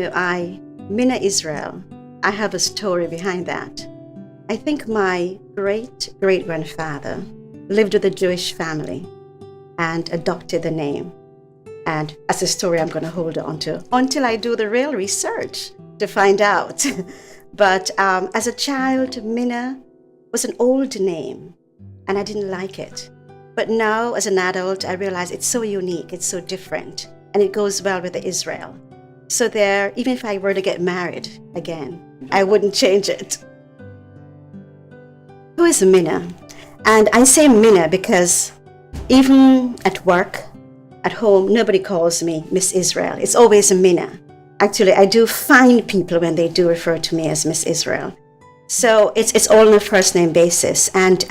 Minna Isreal, I have a story behind that. I think my great-great-grandfather lived with a Jewish family and adopted the name. And as a story I'm going to hold on to until I do the real research to find out. But as a child, Minna was an old name and I didn't like it. But now as an adult, I realize it's so unique, it's so different, and it goes well with the Israel. So there, even if I were to get married again, I wouldn't change it. Who is Minna? And I say Minna because even at work, at home, nobody calls me Miss Israel. It's always Minna. Actually, I do find people when they do refer to me as Miss Israel. So it's all on a first name basis. And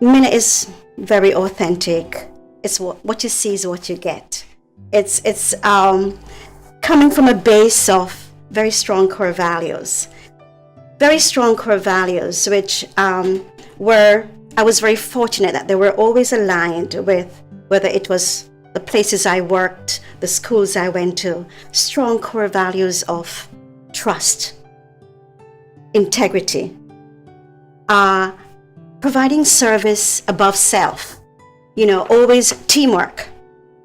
Minna is very authentic. It's what you see is what you get. It's coming from a base of very strong core values. Very strong core values, which I was very fortunate that they were always aligned with whether it was the places I worked, the schools I went to, strong core values of trust, integrity, providing service above self, always teamwork,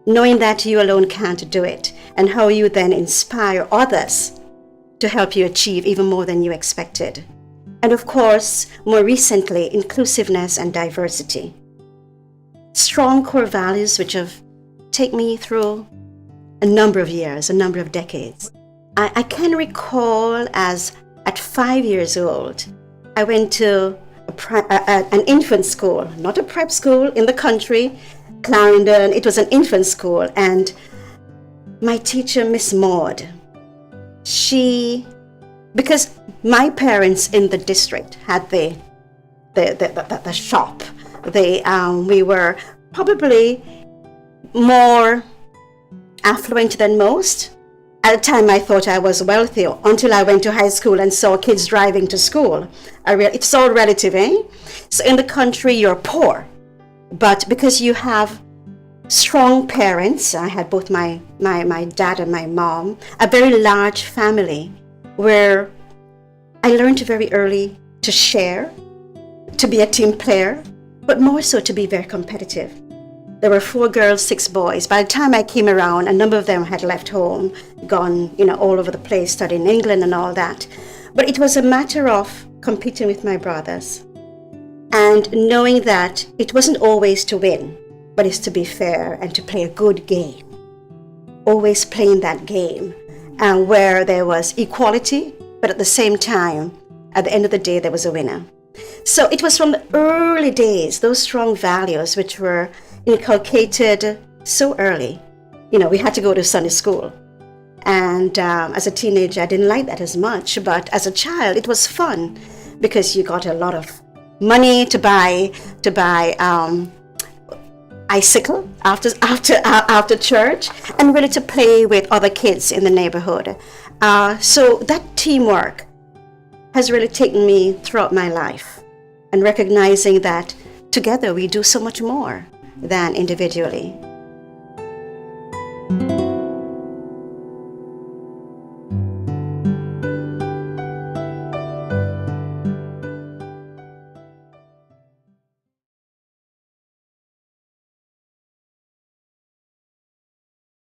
knowing that you alone can't do it, and how you then inspire others to help you achieve even more than you expected. And of course, more recently, inclusiveness and diversity. Strong core values which have taken me through a number of years, a number of decades. I can recall at 5 years old, I went to an infant school, not a prep school in the country, Clarendon. It was an infant school, and my teacher, Miss Maud, because my parents in the district had the shop. We were probably more affluent than most. At the time, I thought I was wealthy until I went to high school and saw kids driving to school. It's all relative, eh? So in the country, you're poor. But because you have strong parents, I had both my dad and my mom, a very large family where I learned very early to share, to be a team player, but more so to be very competitive. There were 4 girls, 6 boys. By the time I came around, a number of them had left home, gone, all over the place, studying in England and all that. But it was a matter of competing with my brothers and knowing that it wasn't always to win, but it's to be fair and to play a good game. Always playing that game, and where there was equality, but at the same time, at the end of the day, there was a winner. So it was from the early days, those strong values which were inculcated so early. We had to go to Sunday school. And as a teenager, I didn't like that as much. But as a child, it was fun because you got a lot of money to buy icicle after church, and really to play with other kids in the neighborhood. So that teamwork has really taken me throughout my life, and recognizing that together we do so much more than individually.